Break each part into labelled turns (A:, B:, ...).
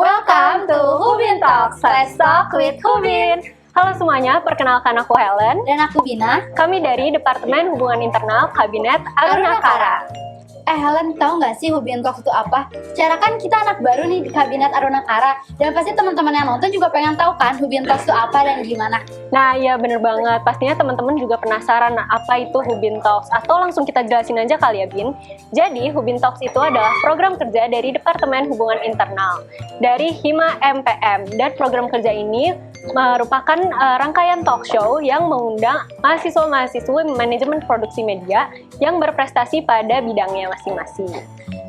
A: Welcome to Hubin Talks, Let's Talk with Hubin.
B: Halo semuanya, perkenalkan aku Helen.
A: Dan aku Bina.
B: Kami dari Departemen Hubungan Internal Kabinet Arunakara.
A: Helen, tahu nggak sih Hubin Talks itu apa? Secara kan kita anak baru nih di Kabinet Arunakara, dan pasti teman-teman yang nonton juga pengen tahu kan Hubin Talks itu apa dan gimana.
B: Nah iya bener banget, pastinya teman-teman juga penasaran apa itu Hubin Talks. Atau langsung kita jelasin aja kali ya Bin. Jadi Hubin Talks itu adalah program kerja dari Departemen Hubungan Internal dari Hima MPM. Dan program kerja ini merupakan rangkaian talk show yang mengundang mahasiswa-mahasiswi manajemen produksi media yang berprestasi pada bidangnya masing-masing.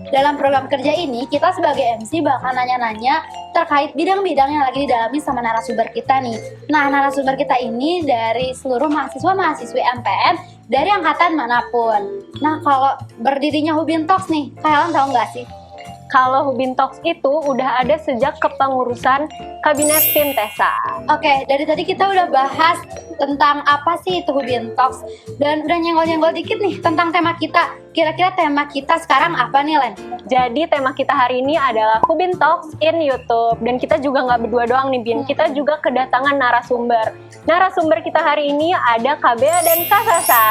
A: Dalam program kerja ini, kita sebagai MC bakal nanya-nanya terkait bidang-bidang yang lagi didalami sama narasumber kita nih. Nah, narasumber kita ini dari seluruh mahasiswa-mahasiswi MPM dari angkatan manapun. Nah, kalau berdirinya Hubin Talks nih, kalian tahu nggak sih?
B: Kalau Hubin Talks itu udah ada sejak kepengurusan Kabinet Sintesa.
A: Oke, dari tadi kita udah bahas tentang apa sih itu Hubin Talks, dan udah nyenggol-nyenggol dikit nih tentang tema kita. Kira-kira tema kita sekarang apa nih, Len?
B: Jadi tema kita hari ini adalah Hubin Talks in YouTube. Dan kita juga nggak berdua doang nih Bin, kita juga kedatangan narasumber. Narasumber kita hari ini ada Kabea dan Kak Sasa.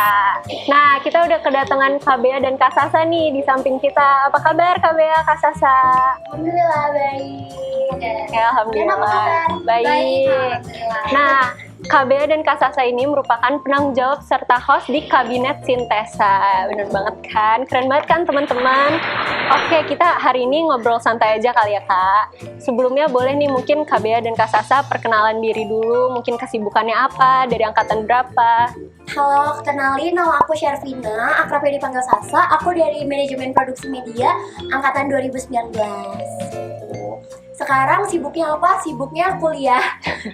B: Nah, kita udah kedatangan Kabea dan Kak Sasa nih di samping kita. Apa kabar Kabea, Kak Sasa?
A: Alhamdulillah baik.
B: Ya, alhamdulillah. Baik. Nah, Kabea dan Kak Sasa ini merupakan penanggung jawab serta host di Kabinet Sintesa. Bener banget kan? Keren banget kan teman-teman? Oke, kita hari ini ngobrol santai aja kali ya Kak. Sebelumnya boleh nih mungkin Kabea dan Kak Sasa perkenalan diri dulu. Mungkin kesibukannya apa, dari angkatan berapa?
C: Halo, kenalin nama aku Syarvina, akrabnya dipanggil Sasa. Aku dari Manajemen Produksi Media, angkatan 2019. Sekarang sibuknya apa? Sibuknya kuliah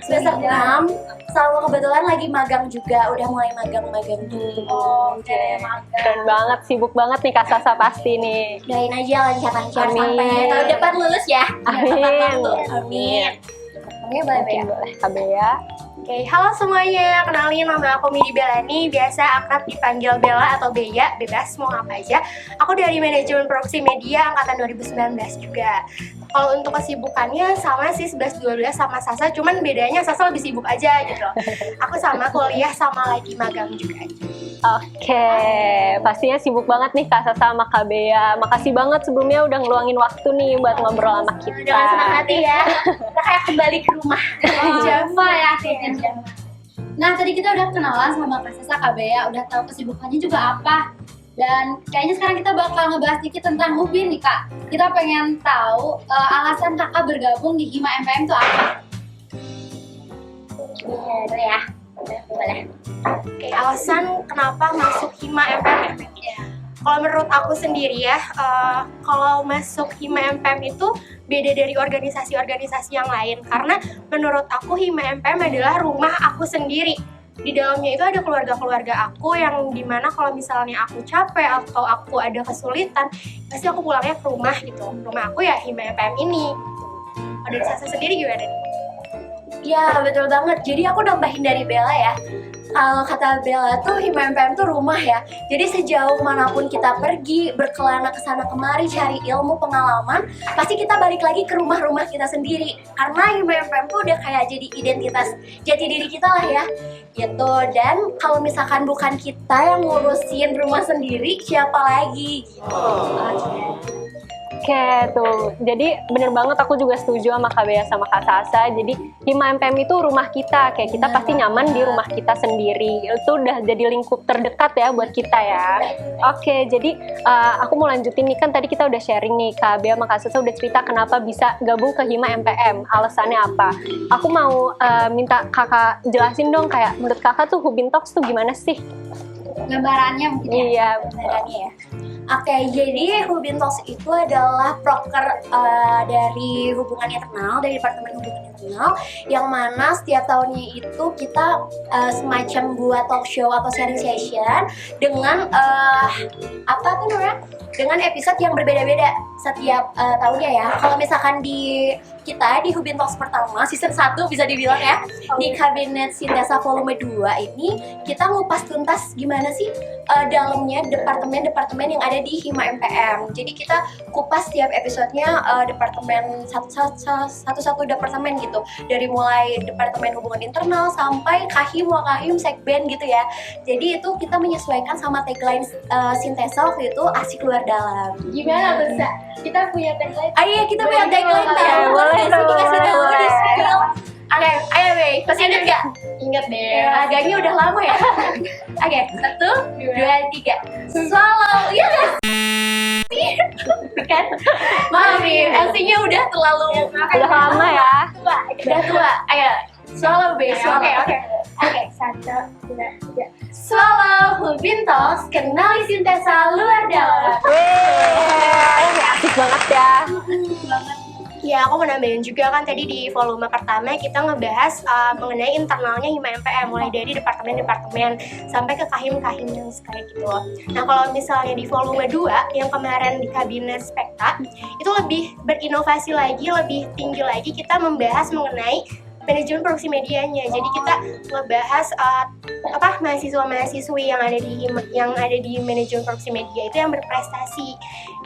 C: semester 6. Sama kebetulan lagi magang juga, udah mulai magang-magang gitu.
B: Keren banget, sibuk banget nih Kak Sasa pasti nih.
C: Doain aja lancar-lancar
B: Amin.
C: sampai tahun depan lulus ya.
B: Amin.
C: Amin. Oke,
B: Boleh Kabea.
D: Oke, halo semuanya, kenalin nama aku Midi Belani, biasa akrab dipanggil Bella atau Beya, bebas mau apa aja. Aku dari Manajemen Produksi Media angkatan 2019 juga. Kalau untuk kesibukannya sama sih 11-12 sama Sasa, cuman bedanya Sasa lebih sibuk aja gitu. Aku sama kuliah sama lagi magang juga.
B: Oke, pastinya sibuk banget nih Kak Sasa sama Kabea. Makasih banget sebelumnya udah ngeluangin waktu nih buat ngobrol sama kita.
D: Dengan senang hati ya, kita kayak kembali ke rumah.
A: Java ya kayaknya. Nah, tadi kita udah kenalan sama Kak Sasa, Kabea, udah tahu kesibukannya juga apa. Dan kayaknya sekarang kita bakal ngebahas dikit tentang Hubin nih Kak. Kita pengen tahu alasan Kakak bergabung di Hima MPM itu apa?
C: Iya, ya. Boleh.
D: Oke, alasan kenapa masuk Hima MPM? Kalau menurut aku sendiri ya, kalau masuk Hima MPM itu beda dari organisasi-organisasi yang lain. Karena menurut aku Hima MPM adalah rumah aku sendiri. Di dalamnya itu ada keluarga-keluarga aku yang dimana kalau misalnya aku capek atau aku ada kesulitan, pasti aku pulangnya ke rumah gitu. Rumah aku ya Hima MPM ini. Kalau dari Sasa sendiri gimana?
C: Ya, betul banget. Jadi aku nambahin dari Bella ya. Kalau kata Bella tuh Hima MPM tuh rumah ya. Jadi sejauh manapun kita pergi, berkelana ke sana kemari cari ilmu, pengalaman, pasti kita balik lagi ke rumah-rumah kita sendiri. Karena Hima MPM tuh udah kayak jadi identitas jati diri kita lah ya. Gitu. Dan kalau misalkan bukan kita yang ngurusin rumah sendiri, siapa lagi? Gitu.
B: Oke tuh, jadi bener banget aku juga setuju sama Kabea sama Kak Sasa. Jadi Hima MPM itu rumah kita, kayak kita pasti nyaman di rumah kita sendiri. Itu udah jadi lingkup terdekat ya buat kita ya. Oke, jadi aku mau lanjutin nih, kan tadi kita udah sharing nih, Kabea sama Kak Sasa udah cerita kenapa bisa gabung ke Hima MPM, alasannya apa. Aku mau minta kakak jelasin dong, kayak menurut kakak tuh Hubin Talks tuh gimana sih?
A: Gambarannya mungkin ya?
B: Iya,
C: Gambarannya ya. Oke, jadi Hubin Talks itu adalah proker dari hubungan internal, dari Departemen Hubungan Internal, yang mana setiap tahunnya itu kita semacam buat talk show atau sharing session dengan apa tuh namanya? dengan episode yang berbeda-beda setiap tahunnya ya. Kalau misalkan di kita di Hubin Talks pertama season 1 bisa dibilang ya, di Kabinet Sintesa volume 2 ini kita ngupas tuntas gimana sih dalamnya departemen-departemen yang ada di Hima MPM. Jadi kita kupas tiap episodenya departemen satu departemen gitu, dari mulai departemen hubungan internal sampai kahim wakahim sekben gitu ya. Jadi itu kita menyesuaikan sama tagline Sintesa waktu itu, asik luar dalam.
A: Gimana tuh, Sa? Kita punya tagline.
C: Iya, kita punya tagline
B: boleh,
C: tahu.
B: boleh
C: Boleh
B: tuh,
C: dikasih tahu
B: boleh.
C: di spill. Oke, ayo Bey, masih inget gak?
A: Ingat deh.
C: Ya, agaknya udah lama ya. Oke, 1, 2, 3. Swallow, iya guys. Kan? Maaf nih, MC-nya udah terlalu
B: Udah lama ya.
C: udah tua. Ayo, swallow Bey, swallow.
D: Oke.
C: Oke, 1, 2, 3. Swallow Hubin Talks, kenali Sintesa luar dalam.
B: Wih, asik banget ya.
D: Ya, aku mau nambahin juga kan tadi di volume pertama kita ngebahas mengenai internalnya Hima MPM, mulai dari departemen-departemen sampai ke kahim-kahim yang kayak gitu. Nah, kalau misalnya di volume 2 yang kemarin di Kabinet Spekta, itu lebih berinovasi lagi, lebih tinggi lagi, kita membahas mengenai manajemen produksi medianya. Jadi kita ngebahas mahasiswa-mahasiswi yang ada di manajemen produksi media itu yang berprestasi.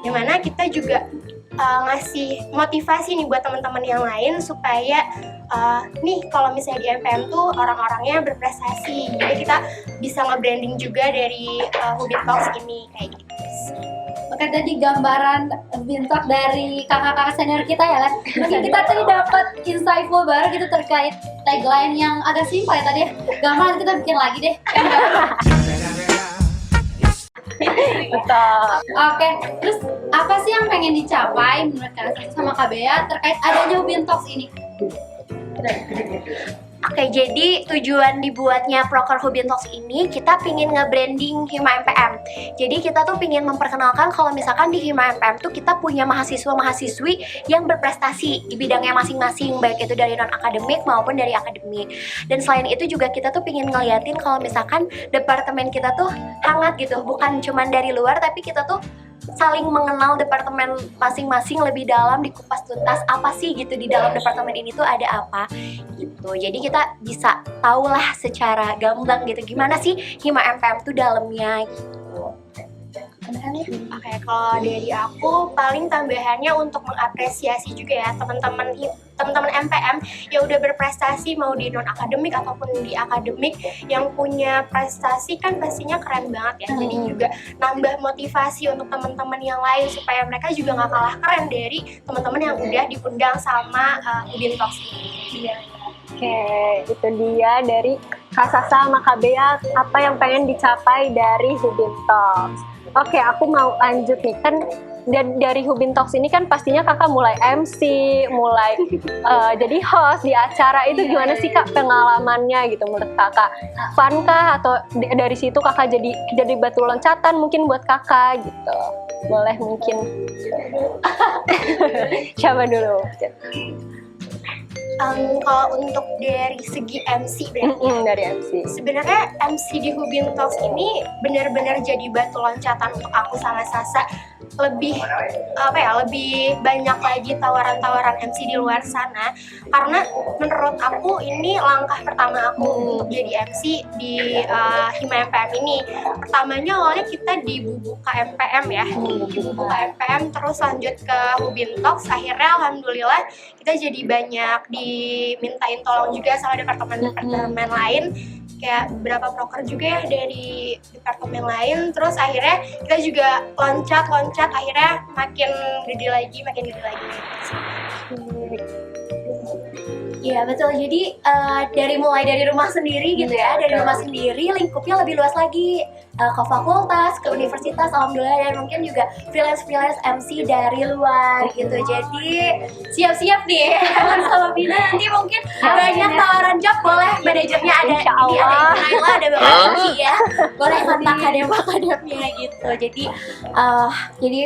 D: Yang mana kita juga ngasih motivasi nih buat teman-teman yang lain supaya nih kalau misalnya di MPM tuh orang-orangnya berprestasi. Jadi kita bisa nge-branding juga dari Hubin Talks ini kayak gitu.
A: Oke, tadi gambaran Bintok dari kakak-kakak senior kita ya, Lan. Mungkin kita tadi dapat insightful baru gitu terkait tagline yang agak simpel ya tadi ya. Gampang kita bikin lagi deh.
B: Betul.
A: Oke, terus apa sih yang pengen dicapai menurut kalian sama KBA terkait adanya Hubin Talks ini?
C: Oke, jadi tujuan dibuatnya Proker Hubin Talks ini kita pingin nge-branding Hima MPM. Jadi kita tuh pingin memperkenalkan kalau misalkan di Hima MPM tuh kita punya mahasiswa-mahasiswi yang berprestasi di bidangnya masing-masing, baik itu dari non-akademik maupun dari akademik. Dan selain itu juga kita tuh pingin ngeliatin kalau misalkan departemen kita tuh hangat gitu, bukan cuman dari luar tapi kita tuh saling mengenal departemen masing-masing lebih dalam, dikupas tuntas apa sih gitu di dalam departemen ini tuh ada apa gitu. Jadi kita bisa tahulah secara gamblang gitu gimana sih Hima MPM tuh dalamnya gitu.
D: Oke, kalau dari aku paling tambahannya untuk mengapresiasi juga ya teman-teman MPM yang udah berprestasi mau di non akademik ataupun di akademik, yang punya prestasi kan pastinya keren banget ya. Jadi juga nambah motivasi untuk teman-teman yang lain supaya mereka juga nggak kalah keren dari teman-teman yang udah diundang sama Hubin Talks ini.
B: Oke, itu dia dari Kak Sasa sama KBA apa yang pengen dicapai dari Hubin Talks. Oke, aku mau lanjut nih, kan dari Hubin Talks ini kan pastinya kakak mulai MC, mulai jadi host di acara itu. Gimana sih Kak pengalamannya gitu menurut kakak? Fun kah atau dari situ kakak jadi batu loncatan mungkin buat kakak gitu? Boleh mungkin. Siapa dulu?
D: Kalau untuk dari segi MC berarti
B: Dari MC.
D: sebenarnya MC di Hubin Talks ini benar-benar jadi batu loncatan untuk aku sama Sasa. Lebih banyak lagi tawaran-tawaran MC di luar sana, karena menurut aku ini langkah pertama aku untuk jadi MC di Hima MPM ini. Pertamanya awalnya kita di Bubuka MPM ya, Bubuka MPM, terus lanjut ke Hubin Talks. Akhirnya alhamdulillah kita jadi banyak dimintain tolong juga sama departemen-departemen lain, kayak beberapa proker juga ya dari departemen lain. Terus akhirnya kita juga loncat akhirnya makin gede lagi.
C: Iya betul, jadi mulai dari rumah sendiri gitu ya, dari rumah sendiri lingkupnya lebih luas lagi, ke fakultas, ke universitas, alhamdulillah, dan mungkin juga freelance MC dari luar gitu. Jadi siap-siap nih sama Bina, nanti mungkin banyak tawaran job, boleh manajernya ada,
B: Insya
C: ini ada
B: Allah.
C: Inaila, ada Bapak Suci ya, boleh kontak akademia gitu. Jadi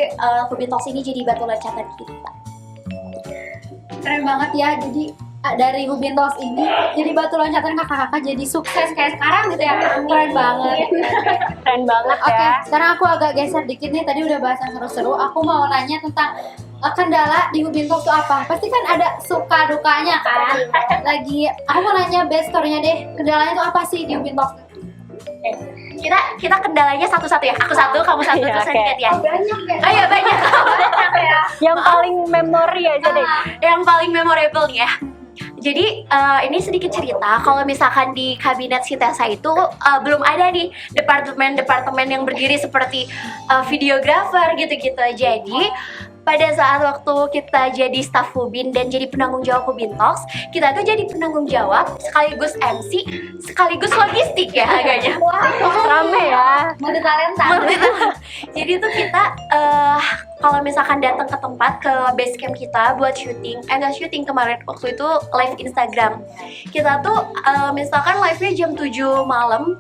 C: Hubin Talks ini jadi batu loncatan kita.
A: Keren banget ya, jadi dari Hubin Talks ini jadi batu loncatan kakak-kakak jadi sukses kayak sekarang gitu ya. Keren banget.
B: Keren banget
A: Oke,
B: ya.
A: sekarang aku agak geser dikit nih. Tadi udah bahas yang seru-seru. Aku mau nanya tentang kendala di Hubin Talks itu apa? Pasti kan ada suka dukanya kan. Aku mau nanya best story-nya deh. Kendalanya itu apa sih di Hubin Talks?
C: Kita kendalanya satu-satu ya. Aku satu, kamu satu,
B: Iya,
C: terus
B: oke.
C: nanti ya.
A: Banyak ya.
C: Oh iya banyak.
B: Yang paling memori aja deh.
C: Yang paling memorable nih ya. Jadi ini sedikit cerita, kalau misalkan di kabinet Sitesa itu belum ada nih departemen-departemen yang berdiri seperti videografer gitu-gitu. Jadi pada saat waktu kita jadi staff Hubin dan jadi penanggung jawab Hubin Talks, kita tuh jadi penanggung jawab sekaligus MC, sekaligus logistik ya agaknya.
B: Rame ya.
A: Multi talenta.
C: Jadi tuh kita kalau misalkan datang ke tempat, ke base camp kita buat syuting, nggak syuting kemarin, waktu itu live Instagram. Kita tuh misalkan live-nya jam 7 malam,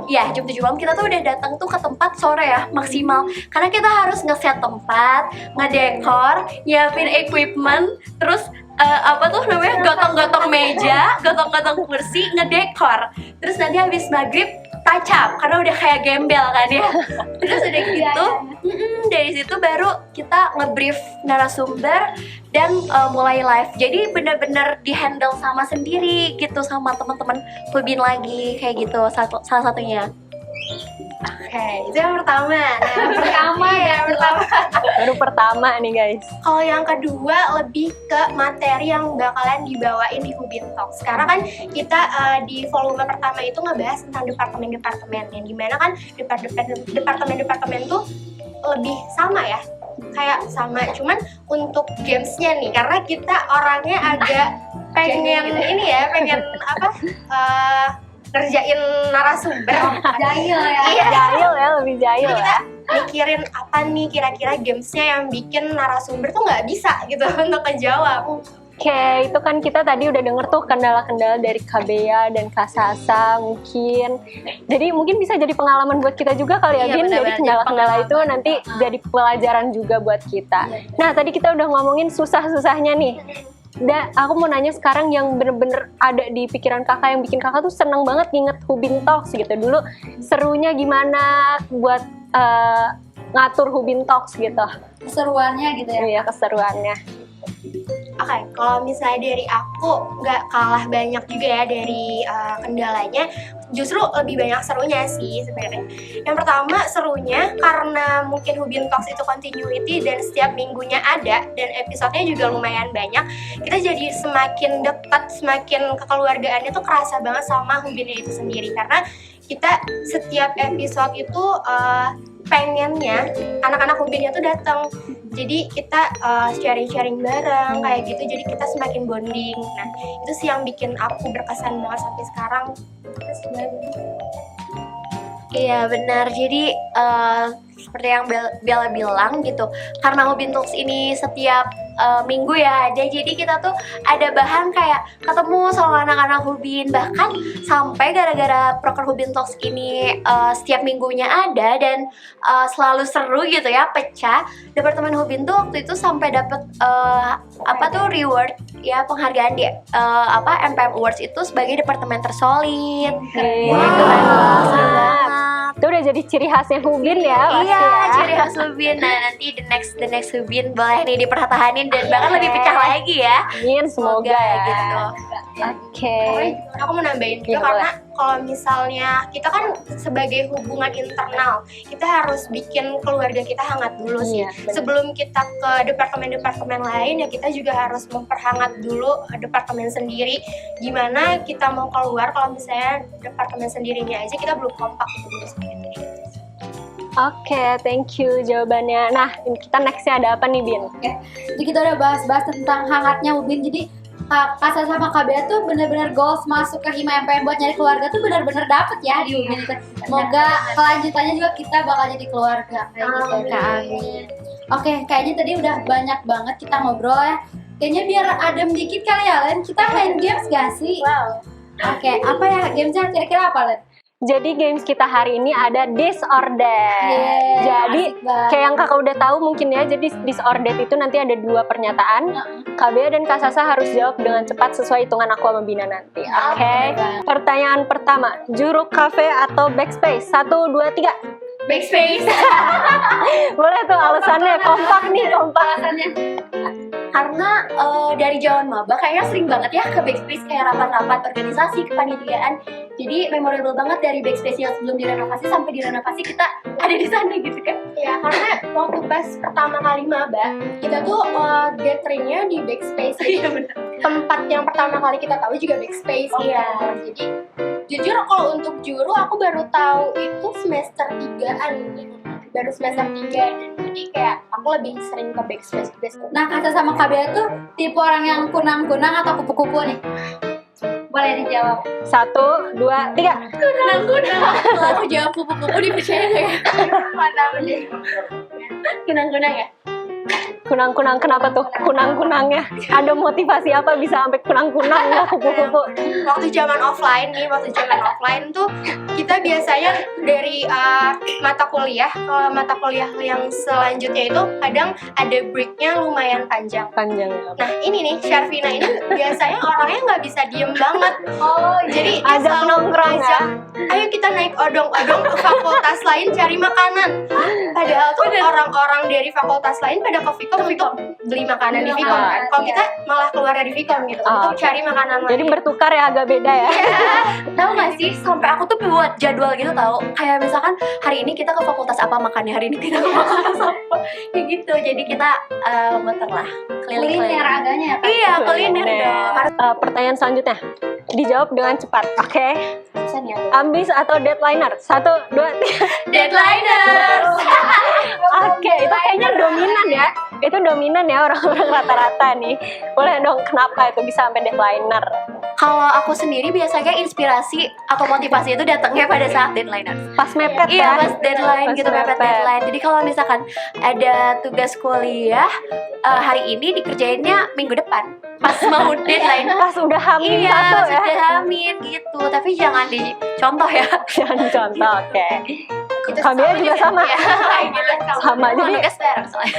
C: jam 7 malam kita tuh udah datang tuh ke tempat sore ya maksimal. Karena kita harus nge-set tempat, ngedekor, nyiapin equipment, terus gotong-gotong meja, gotong-gotong kursi, ngedekor. Terus nanti habis maghrib touch up karena udah kayak gembel kan ya. Terus udah gitu, dari situ baru kita ngebrief narasumber dan mulai live. Jadi benar-benar dihandle sama sendiri gitu sama teman-teman Hubin lagi kayak gitu salah satunya.
D: Oke, itu yang pertama. Nah,
A: Pertama
D: yang pertama.
B: Baru pertama nih guys.
D: Kalau yang kedua lebih ke materi yang bakalan dibawain di Hubin Talks. Karena kan kita di volume pertama itu ngebahas tentang departemen-departemen, yang dimana kan departemen-departemen tuh lebih sama ya, kayak sama. Cuman untuk gamesnya nih, karena kita orangnya agak pengen ngerjain narasumber.
A: Jahil ya.
D: Iya.
B: Jahil ya, lebih jahil
D: Jadi
B: ya.
D: kita mikirin apa nih kira-kira gamesnya yang bikin narasumber tuh nggak bisa gitu untuk ngejawab.
B: Oke, itu kan kita tadi udah denger tuh kendala-kendala dari Kabea dan Kak Sasa mungkin. Jadi mungkin bisa jadi pengalaman buat kita juga kali ya,
C: Iya,
B: Bin. Jadi
C: benar-benar
B: kendala-kendala
C: jadi
B: itu nanti jadi pelajaran juga buat kita. Nah, tadi kita udah ngomongin susah-susahnya nih. Dan aku mau nanya sekarang yang bener-bener ada di pikiran kakak, yang bikin kakak tuh seneng banget nginget Hubin Talks gitu. Dulu serunya gimana buat ngatur Hubin Talks gitu.
A: Keseruannya gitu ya.
B: Iya, keseruannya.
D: Oke, kalau misalnya dari aku nggak kalah banyak juga ya dari kendalanya, justru lebih banyak serunya sih sebenarnya. Yang pertama serunya karena mungkin Hubin Talks itu continuity dan setiap minggunya ada dan episodenya juga lumayan banyak, kita jadi semakin dekat, semakin kekeluargaannya tuh kerasa banget sama Hubinnya itu sendiri, karena kita setiap episode itu pengennya anak-anak Hubinnya tuh datang. Jadi kita sharing-sharing bareng kayak gitu, jadi kita semakin bonding. Nah, itu sih yang bikin aku berkesan banget sampai sekarang. Terus
C: Iya benar, jadi seperti yang Bella bilang gitu, karena Hubin Talks ini setiap minggu ya ada, jadi kita tuh ada bahan kayak ketemu sama anak-anak Hubin, bahkan sampai gara-gara proker Hubin Talks ini setiap minggunya ada dan selalu seru gitu ya, pecah. Departemen Hubin tuh waktu itu sampai dapet reward ya, penghargaan di MPM Awards itu sebagai departemen tersolid. Gitu kan, seru banget.
B: Itu udah jadi ciri khasnya Hubin ya, pasti
C: Iya,
B: ya.
C: ciri khas Hubin. Nah, nanti the next Hubin boleh nih dipertahanin dan bahkan lebih pecah lagi ya.
B: Amin, semoga ya.
C: gitu.
B: Oke.
D: aku mau nambahin juga
B: Iya,
D: karena kalau misalnya kita kan sebagai hubungan internal, kita harus bikin keluarga kita hangat dulu sih.
B: Iya, benar.
D: Sebelum kita ke departemen-departemen lain ya, kita juga harus memperhangat dulu departemen sendiri. Gimana kita mau keluar kalau misalnya departemen sendirinya aja kita belum kompak gitu.
B: Oke, thank you jawabannya. Nah, kita nextnya ada apa nih, Bin?
A: Jadi kita udah bahas-bahas tentang hangatnya Hubin. Jadi Kak Sasa sama Kak Bea tuh bener-bener goals masuk ke Hima MPM buat nyari keluarga tuh bener-bener dapet ya di Hubin itu. Semoga kelanjutannya juga kita bakal jadi keluarga kayak gitu. Kak, amin. Oke, kayaknya tadi udah banyak banget kita ngobrol ya. Kayaknya biar adem dikit kali ya, Len. Kita main games gak sih?
C: Wow.
A: Oke, apa ya gamesnya kira-kira apa, Len?
B: Jadi games kita hari ini ada this or that. Jadi
A: asik banget.
B: kayak yang kakak udah tahu mungkin ya, jadi this or that itu nanti ada 2 pernyataan. Kak Bea dan Kak Sasa harus jawab dengan cepat sesuai hitungan aku sama Bina nanti. Oke. Pertanyaan pertama, Juruk Cafe atau Backspace? 1, 2, 3.
C: Backspace.
B: Boleh tuh alasannya, kompak nih, kompak.
C: Karena dari zaman maba kayaknya sering banget ya ke Backspace, kayak rapat-rapat organisasi, kepanitiaan. Jadi memorable banget dari Backspace yang sebelum direnovasi sampai direnovasi kita ada di sana gitu kan.
D: Ya, karena waktu pas pertama kali maba, kita tuh gatheringnya di Backspace.
C: Iya benar.
D: Tempat yang pertama kali kita tahu juga Backspace.
C: Iya.
D: Jadi jujur kalau untuk juru aku baru tahu itu semester 3-an gitu. Baru semester 3, jadi kayak aku lebih sering ke Backspace.
A: Nah, Kak Sasa sama Kak Bea tuh tipe orang yang kunang-kunang atau kupu-kupu nih? Boleh dijawab.
B: 1, 2, 3.
C: Kunang-kunang. Kalau aku jawab kupu-kupu dipercaya nggak ya? Kunang-kunang ya?
B: Kunang-kunang, kenapa tuh kunang-kunangnya? Ada motivasi apa bisa sampai kunang-kunang ya kupu-kupu?
D: Waktu zaman offline tuh kita biasanya dari mata kuliah, kalau mata kuliah yang selanjutnya itu kadang ada breaknya lumayan panjang.
B: Panjang ya.
D: Nah ini nih, Syarvina ini biasanya orangnya nggak bisa diem banget.
C: Oh,
D: Jadi dia
B: Ajak
D: selalu
B: nongkrong ya.
D: ngajak, ayo kita naik odong-odong ke fakultas lain cari makanan. Padahal tuh orang-orang dari fakultas lain pada ke Vkom untuk beli makanan di Vkom kan. Kalau kita malah keluar dari Vkom gitu untuk
B: oke.
D: cari makanan
B: Jadi
D: lain.
B: bertukar ya, agak beda ya.
C: tahu nggak sih sampai aku tuh buat jadwal gitu tahu, kayak misalkan hari ini kita ke fakultas apa makannya, hari ini kita ke fakultas apa, kayak gitu. Jadi kita muter lah keliling-keliling.
A: Kuliner agaknya ya, Kak?
C: Iya, kuliner dong.
B: Pertanyaan selanjutnya dijawab dengan cepat. Oke.
C: Bisa nih aku.
B: Ambis atau deadliner? 1, 2, 3.
C: Deadliners.
B: Oke, itu kayaknya dominan ya. Itu dominan ya orang-orang rata-rata nih. Boleh dong, kenapa itu bisa sampai deadliner?
C: Kalau aku sendiri biasanya inspirasi atau motivasi itu datangnya pada saat deadliners.
B: Pas mepet
C: Iya,
B: ya.
C: pas deadline
B: Pas
C: gitu, mepet
B: mepet.
C: deadline. Jadi kalau misalkan ada tugas kuliah hari ini dikerjainnya minggu depan, pas mau deadline.
B: Pas udah hamil
C: Iya,
B: satu ya.
C: sudah hamil gitu. Tapi jangan dicontoh ya.
B: Jangan contoh, oke.
D: Itu
B: Kak Bea juga sama.
C: Iya, gitu.
B: Sama,
C: Mau
B: jadi
C: nugas bareng soalnya.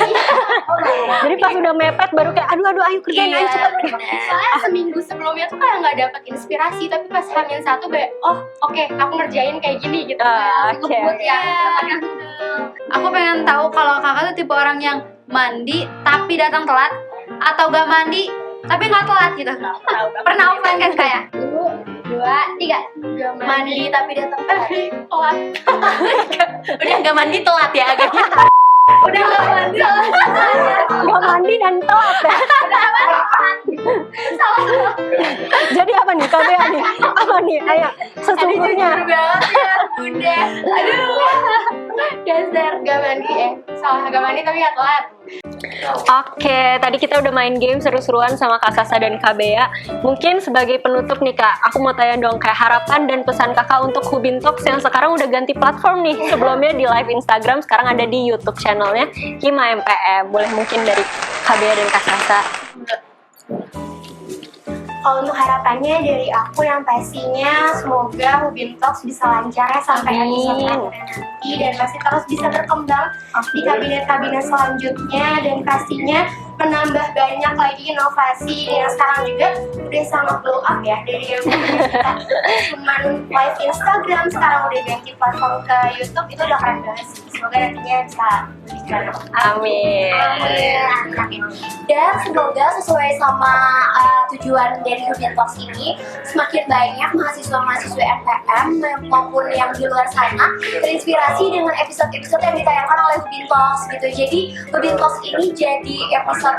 B: jadi pas udah mepet baru kayak aduh ayo kerjain ayo cepet.
D: Soalnya seminggu sebelumnya tuh kayak nggak dapat inspirasi, tapi pas hamil 1 kayak oh oke, aku ngerjain kayak gini gitu.
B: Oke.
A: Ngebut ya. Aku pengen tahu kalau kakak tuh tipe orang yang mandi tapi datang telat atau gak mandi tapi nggak telat gitu. Pernah offline kan kayak? 1, 2, 3.
C: Mandi tapi datang telat. Udah nggak mandi telat ya agak.
A: Udah gak mandi.
B: Gak mandi dan telat ya. Jadi apa nih Kak Bea nih? Apa nih? Ayo sesungguhnya.
C: banget ya, Bunda. Aduh. Dasar
D: Gak mandi salah gak mandi tapi gak telat.
B: Oke, tadi kita udah main game seru-seruan sama Kak Sasa dan Kak Bea. Mungkin sebagai penutup nih Kak, aku mau tanya dong kayak harapan dan pesan Kakak untuk Hubin Talks yang sekarang udah ganti platform nih. Sebelumnya di live Instagram, sekarang ada di YouTube channelnya Hima MPM. Boleh mungkin dari Kak Bea dan Kak Sasa.
D: Kalau untuk harapannya dari aku yang pastinya semoga Hubin Talks bisa lancar ya sampai
B: Amin.
D: episode terakhir nanti dan masih terus bisa berkembang di kabinet-kabinet selanjutnya dan pastinya menambah banyak lagi inovasi yang sekarang juga udah sangat blow up ya, dari yang kita cuman live Instagram sekarang udah ganti platform ke YouTube, itu udah keren banget sih. Semoga nantinya bisa lebih keren.
B: Amin.
C: Dan semoga sesuai sama tujuan dari Hubin Talks ini, semakin banyak mahasiswa-mahasiswa MPM maupun yang di luar sana terinspirasi dengan episode-episode yang ditayangkan oleh Hubin Talks gitu. Jadi Hubin Talks ini jadi episode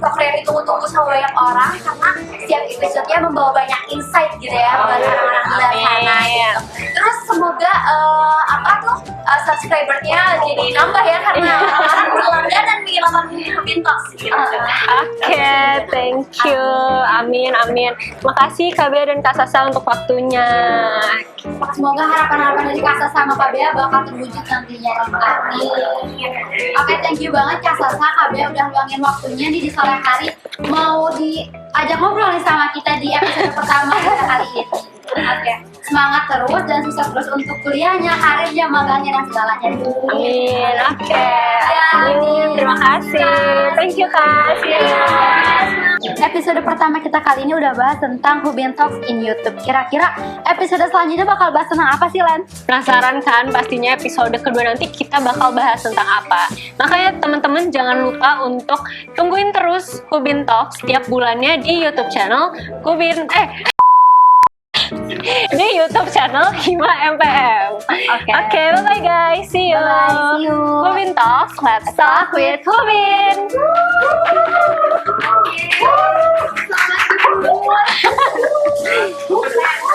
C: program yang ditunggu-tunggu sama banyak orang karena setiap episodenya membawa banyak insight gitu ya buat orang-orang di luar sana gitu. Terus semoga subscribernya jadi nambah ya karena orang berlangganan nih nonton Hubin Talks gitu.
B: Oke, thank you. Amin, amin. Makasih Kak Bea dan Kak Sasa untuk waktunya.
A: Semoga harapan-harapan dari Kak Sasa sama Kak Bea bakal terwujud nantinya. Amin. Oke, thank you banget Kak Sasa, Kak Bea udah luangin waktunya di sore hari mau diajak ngobrol nih sama kita di episode pertama kali ini. Oke. semangat terus dan sukses terus untuk kuliahnya, karirnya, magangnya dan segalanya.
B: Amin. Oke.
A: Ya,
B: Amin. Terima kasih. Thank you Kak. See you.
A: Episode pertama kita kali ini udah bahas tentang Hubin Talks in YouTube. Kira-kira episode selanjutnya bakal bahas tentang apa sih, Len?
B: Penasaran kan? Pastinya episode kedua nanti kita bakal bahas tentang apa. Makanya teman-teman jangan lupa untuk tungguin terus Hubin Talks setiap bulannya di YouTube channel di YouTube channel Hima MPM. Oke, bye bye guys. See you.
A: Bye, see you.
B: Hubin Talks, let's talk with Hubin.